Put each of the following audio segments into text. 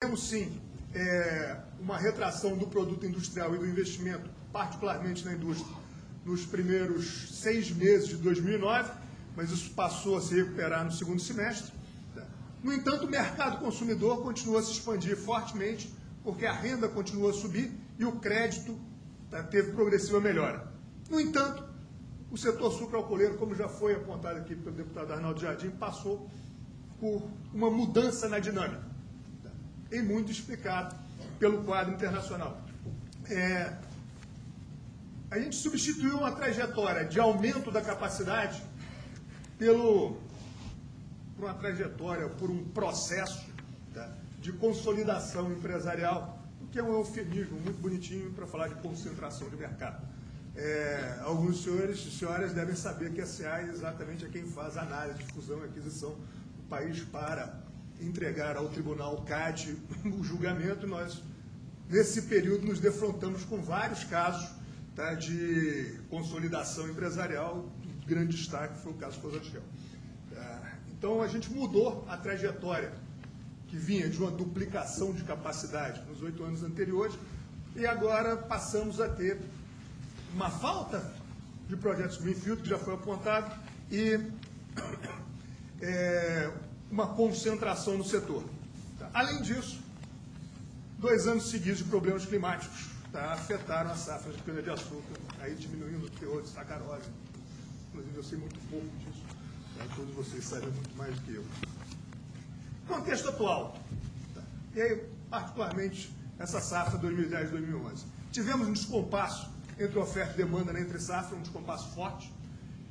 Temos, sim, uma retração do produto industrial e do investimento, particularmente na indústria, nos primeiros 6 meses de 2009, mas isso passou a se recuperar no segundo semestre. No entanto, o mercado consumidor continua a se expandir fortemente, porque a renda continua a subir e o crédito teve progressiva melhora. No entanto, o setor sucroalcooleiro, como já foi apontado aqui pelo deputado Arnaldo Jardim, passou por uma mudança na dinâmica, em muito explicado pelo quadro internacional. A gente substituiu uma trajetória de aumento da capacidade por uma trajetória, por um processo de consolidação empresarial, o que é um eufemismo muito bonitinho para falar de concentração de mercado. Alguns senhores e senhoras devem saber que a SEAI exatamente é quem faz a análise de fusão e aquisição do país para entregar ao tribunal CAD o julgamento. Nós, nesse período, nos defrontamos com vários casos de consolidação empresarial. De grande destaque foi o caso Fosagel. Então, a gente mudou a trajetória que vinha de uma duplicação de capacidade nos 8 anos anteriores e agora passamos a ter uma falta de projetos greenfield, que já foi apontado, e uma concentração no setor. Além disso, 2 anos seguidos de problemas climáticos afetaram a safra de cana-de-açúcar, aí diminuindo o teor de sacarose. Inclusive, eu sei muito pouco disso, todos vocês sabem muito mais do que eu. Contexto atual, e aí, particularmente, essa safra 2010-2011. Tivemos um descompasso entre oferta e demanda na entre-safra, um descompasso forte,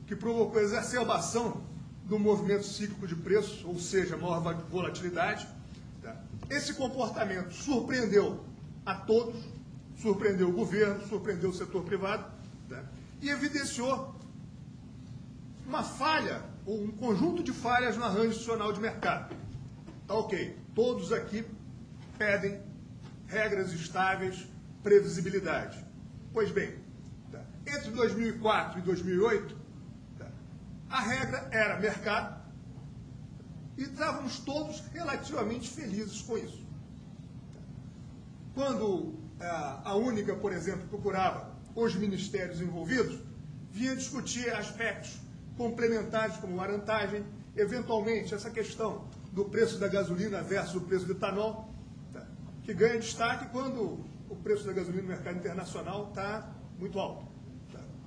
que provocou a exacerbação do movimento cíclico de preços, ou seja, maior volatilidade. Esse comportamento surpreendeu a todos, surpreendeu o governo, surpreendeu o setor privado, e evidenciou uma falha, ou um conjunto de falhas no arranjo institucional de mercado. Ok, todos aqui pedem regras estáveis, previsibilidade. Pois bem, entre 2004 e 2008, a regra era mercado e estávamos todos relativamente felizes com isso. Quando a Única, por exemplo, procurava os ministérios envolvidos, vinha discutir aspectos complementares como marantagem, eventualmente essa questão do preço da gasolina versus o preço do etanol, que ganha destaque quando o preço da gasolina no mercado internacional está muito alto.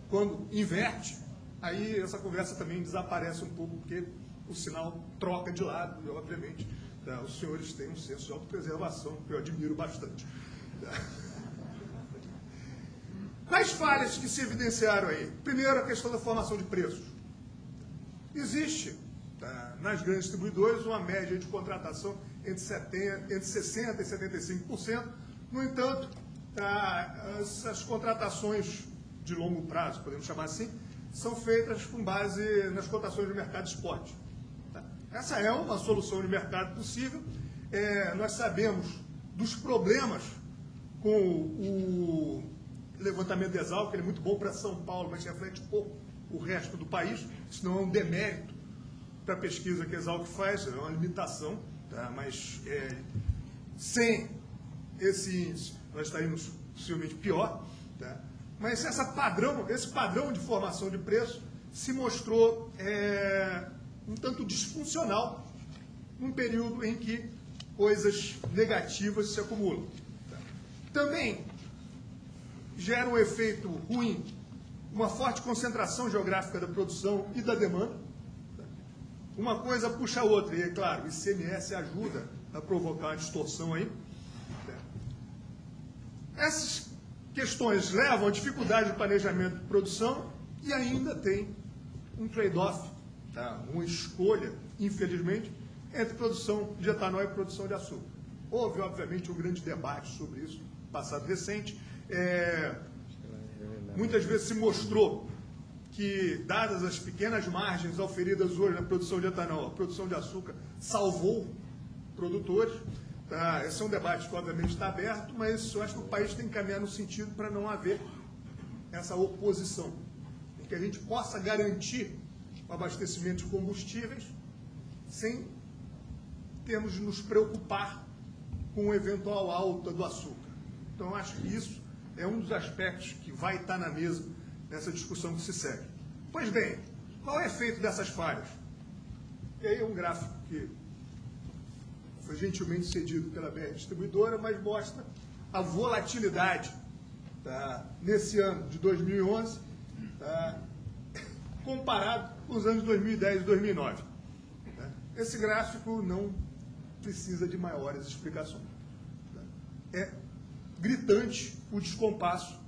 Quando inverte, aí essa conversa também desaparece um pouco, porque o sinal troca de lado, e obviamente os senhores têm um senso de autopreservação, que eu admiro bastante. Quais falhas que se evidenciaram aí? Primeiro, a questão da formação de preços. Existe, nas grandes distribuidoras, uma média de contratação entre 60% e 75%. No entanto, essas contratações de longo prazo, podemos chamar assim, são feitas com base nas cotações do mercado spot. Essa é uma solução de mercado possível. Nós sabemos dos problemas com o levantamento de Exalc, que ele é muito bom para São Paulo, mas reflete pouco o resto do país. Isso não é um demérito para a pesquisa que a Exalc faz, é uma limitação, mas sem esse índice nós estaríamos possivelmente pior. Mas esse padrão de formação de preço se mostrou um tanto disfuncional num período em que coisas negativas se acumulam. Também gera um efeito ruim, uma forte concentração geográfica da produção e da demanda. Uma coisa puxa a outra, e é claro, o ICMS ajuda a provocar uma distorção aí. Essas questões levam à dificuldade de planejamento de produção e ainda tem um trade-off, uma escolha, infelizmente, entre produção de etanol e produção de açúcar. Houve, obviamente, um grande debate sobre isso no passado recente. Muitas vezes se mostrou que, dadas as pequenas margens auferidas hoje na produção de etanol, a produção de açúcar salvou produtores. Esse é um debate que, obviamente, está aberto, mas eu acho que o país tem que caminhar no sentido para não haver essa oposição, em que a gente possa garantir o abastecimento de combustíveis sem termos de nos preocupar com eventual alta do açúcar. Então, eu acho que isso é um dos aspectos que vai estar na mesa nessa discussão que se segue. Pois bem, qual é o efeito dessas falhas? E aí é um gráfico que foi gentilmente cedido pela BR Distribuidora, mas mostra a volatilidade, tá, nesse ano de 2011, tá, comparado com os anos de 2010 e 2009. Tá? Esse gráfico não precisa de maiores explicações. Tá? É gritante o descompasso,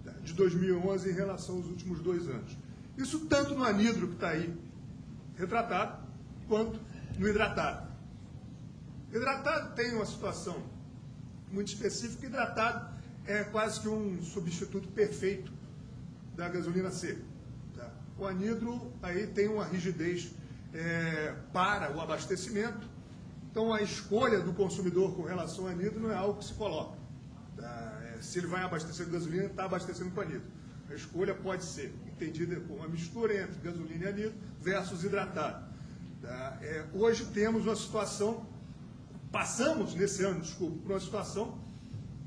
tá, de 2011 em relação aos últimos 2 anos. Isso tanto no anidro, que está aí retratado, quanto no hidratado. Hidratado tem uma situação muito específica. Hidratado é quase que um substituto perfeito da gasolina seca. Tá? O anidro aí tem uma rigidez para o abastecimento. Então, a escolha do consumidor com relação ao anidro não é algo que se coloca. Tá? Se ele vai abastecer com gasolina, está abastecendo com anidro. A escolha pode ser entendida como uma mistura entre gasolina e anidro versus hidratado. Tá? Hoje temos uma situação, passamos nesse ano, desculpa, por uma situação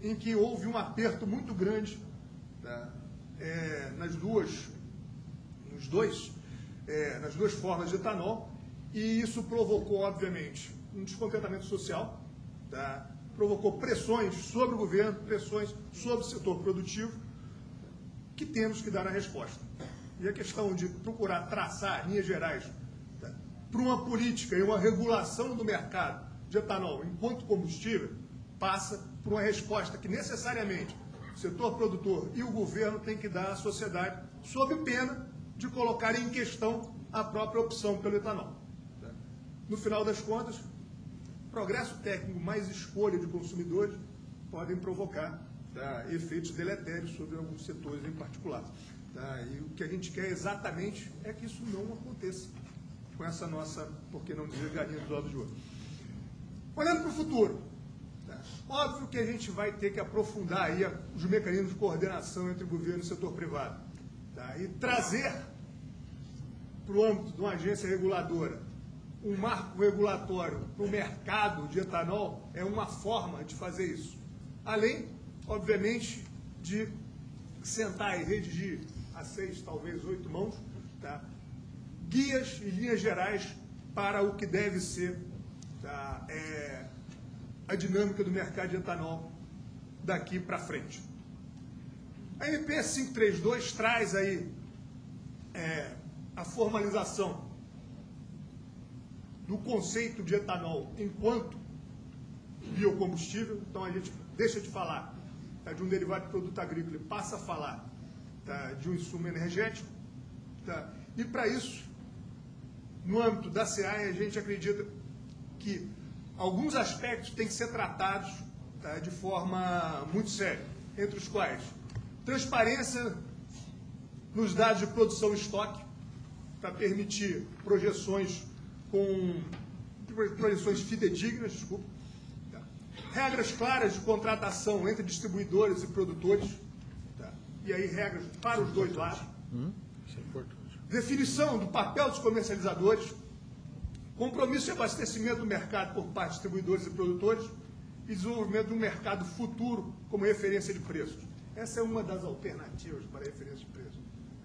em que houve um aperto muito grande, tá, nas duas formas de etanol, e isso provocou, obviamente, um descontentamento social, tá, provocou pressões sobre o governo, pressões sobre o setor produtivo, que temos que dar a resposta. E a questão de procurar traçar linhas gerais, tá, para uma política e uma regulação do mercado de etanol enquanto combustível, passa por uma resposta que necessariamente o setor produtor e o governo têm que dar à sociedade, sob pena de colocar em questão a própria opção pelo etanol. Tá? No final das contas, progresso técnico mais escolha de consumidores podem provocar, tá, efeitos deletérios sobre alguns setores em particular. Tá? E o que a gente quer exatamente é que isso não aconteça com essa nossa, por que não dizer, galinha dos ovos de ouro. Olhando para o futuro, tá, óbvio que a gente vai ter que aprofundar aí os mecanismos de coordenação entre o governo e o setor privado, tá, e trazer para o âmbito de uma agência reguladora um marco regulatório para o mercado de etanol é uma forma de fazer isso. Além, obviamente, de sentar e redigir a 6, talvez 8 mãos, tá, guias e linhas gerais para o que deve ser, tá, a dinâmica do mercado de etanol daqui para frente. A MP 532 traz aí a formalização do conceito de etanol enquanto biocombustível. Então, a gente deixa de falar, tá, de um derivado de produto agrícola e passa a falar, tá, de um insumo energético. Tá? E, para isso, no âmbito da SEAE, a gente acredita que alguns aspectos têm que ser tratados, tá, de forma muito séria, entre os quais transparência nos dados de produção e estoque, para permitir projeções fidedignas, desculpa. Tá. Regras claras de contratação entre distribuidores e produtores, tá, e aí regras para os dois lados. Isso é importante. Definição do papel dos comercializadores, compromisso de abastecimento do mercado por parte de distribuidores e produtores e desenvolvimento de um mercado futuro como referência de preços. Essa é uma das alternativas para a referência de preços.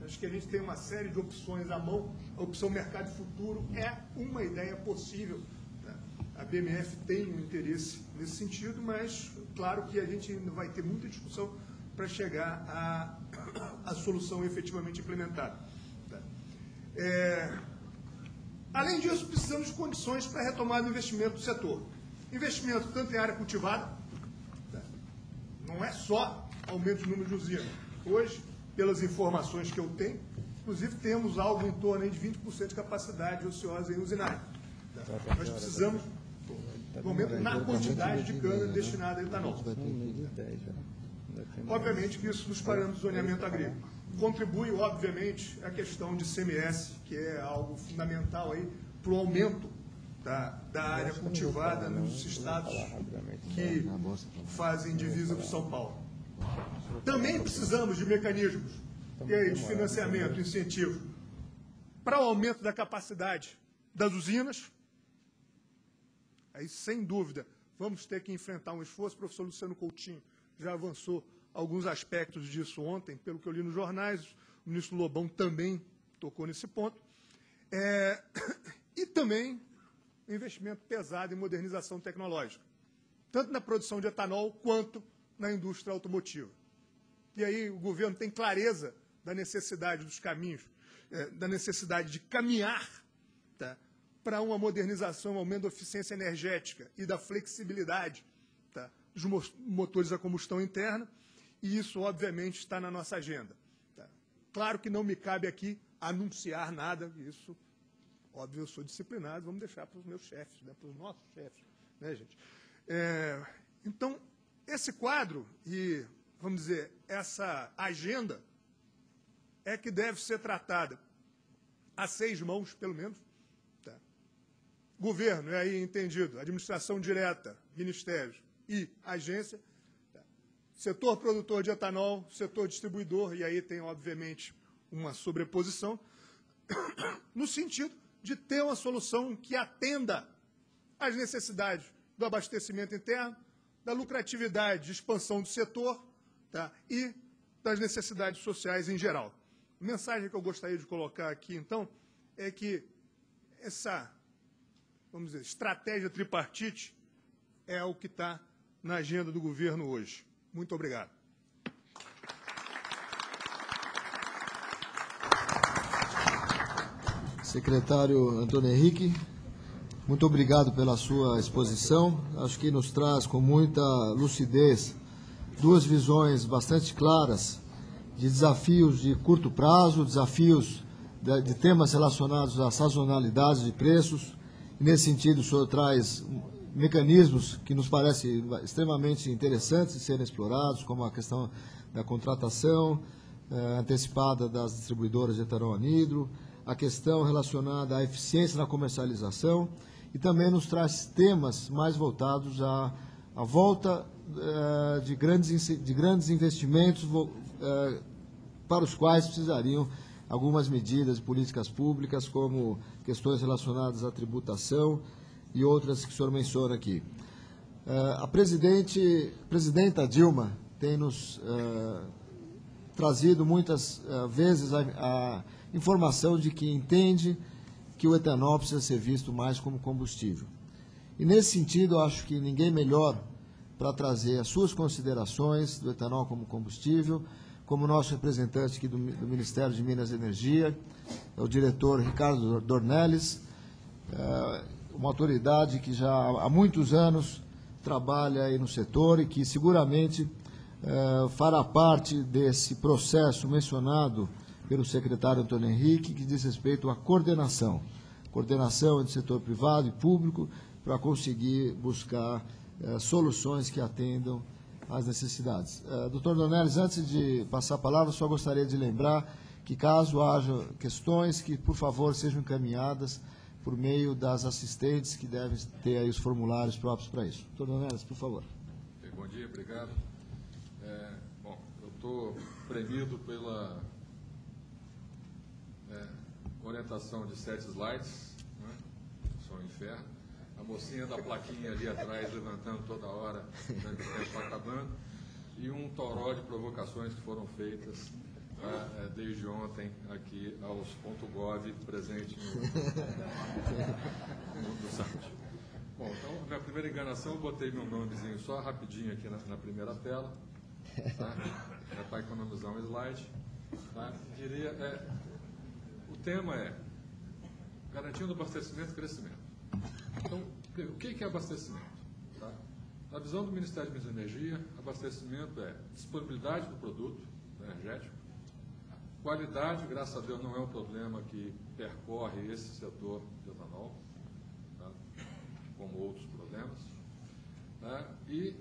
Acho que a gente tem uma série de opções à mão. A opção mercado futuro é uma ideia possível. Tá? A BMF tem um interesse nesse sentido, mas claro que a gente ainda vai ter muita discussão para chegar à solução efetivamente implementada. Tá? Além disso, precisamos de condições para a retomada do investimento do setor. Investimento tanto em área cultivada, tá, não é só aumento do número de usinas. Hoje, pelas informações que eu tenho, inclusive temos algo em torno de 20% de capacidade ociosa em usinagem. Tá? Nós precisamos, no momento, na quantidade de cana destinada a etanol. Obviamente que isso nos parâmetros de zoneamento agrícola. Contribui, obviamente, a questão de CMS, que é algo fundamental aí para o aumento da área cultivada nos estados que fazem divisa com São Paulo. Também precisamos de mecanismos de financiamento, incentivo, para o aumento da capacidade das usinas. Aí, sem dúvida, vamos ter que enfrentar um esforço. O professor Luciano Coutinho já avançou alguns aspectos disso ontem, pelo que eu li nos jornais, o ministro Lobão também tocou nesse ponto. E também investimento pesado em modernização tecnológica, tanto na produção de etanol quanto na indústria automotiva. E aí o governo tem clareza da necessidade dos caminhos, da necessidade de caminhar, tá, para uma modernização, um aumento da eficiência energética e da flexibilidade, tá, dos motores a combustão interna, e isso, obviamente, está na nossa agenda. Tá. Claro que não me cabe aqui anunciar nada, isso, óbvio, eu sou disciplinado, vamos deixar para os meus chefes, né, para os nossos chefes, né, gente? Então, esse quadro e, vamos dizer, essa agenda é que deve ser tratada a 6 mãos, pelo menos. Tá? Governo, é aí entendido, administração direta, ministérios e agência, tá? Setor produtor de etanol, setor distribuidor, e aí tem, obviamente, uma sobreposição, no sentido de ter uma solução que atenda às necessidades do abastecimento interno, da lucratividade de expansão do setor, tá, e das necessidades sociais em geral. A mensagem que eu gostaria de colocar aqui, então, é que essa, vamos dizer, estratégia tripartite é o que está na agenda do governo hoje. Muito obrigado. Secretário Antônio Henrique, muito obrigado pela sua exposição. Acho que nos traz com muita lucidez 2 visões bastante claras de desafios de curto prazo, desafios de temas relacionados à sazonalidade de preços. E, nesse sentido, o senhor traz mecanismos que nos parecem extremamente interessantes de serem explorados, como a questão da contratação antecipada das distribuidoras de etanol anidro, a questão relacionada à eficiência na comercialização, e também nos traz temas mais voltados à volta de grandes investimentos para os quais precisariam algumas medidas de políticas públicas, como questões relacionadas à tributação e outras que o senhor menciona aqui. A presidenta Dilma tem nos trazido muitas vezes a informação de que entende que o etanol precisa ser visto mais como combustível. E, nesse sentido, eu acho que ninguém melhor para trazer as suas considerações do etanol como combustível, como nosso representante aqui do Ministério de Minas e Energia, o diretor Ricardo Dornelles, uma autoridade que já há muitos anos trabalha aí no setor e que seguramente fará parte desse processo mencionado pelo secretário Antônio Henrique, que diz respeito à coordenação entre setor privado e público, para conseguir buscar soluções que atendam às necessidades. Doutor Dornelles, antes de passar a palavra, só gostaria de lembrar que, caso haja questões, que, por favor, sejam encaminhadas por meio das assistentes, que devem ter aí os formulários próprios para isso. Doutor Dornelles, por favor. Bom dia, obrigado. Bom, eu estou premido pela orientação de 7 slides, né? Sou um inferno. A mocinha da plaquinha ali atrás levantando toda hora, o tempo está acabando, e um toró de provocações que foram feitas desde ontem aqui aos .gov presente no site. Bom, então, minha primeira enganação, eu botei meu nomezinho só rapidinho aqui na primeira tela, tá? Já para economizar um slide. Tá? O tema é garantindo abastecimento e crescimento. Então, o que é abastecimento? Tá? Na visão do Ministério de Minas e Energia, abastecimento é disponibilidade do produto energético, qualidade, graças a Deus, não é um problema que percorre esse setor de etanol, tá? Como outros problemas, tá? E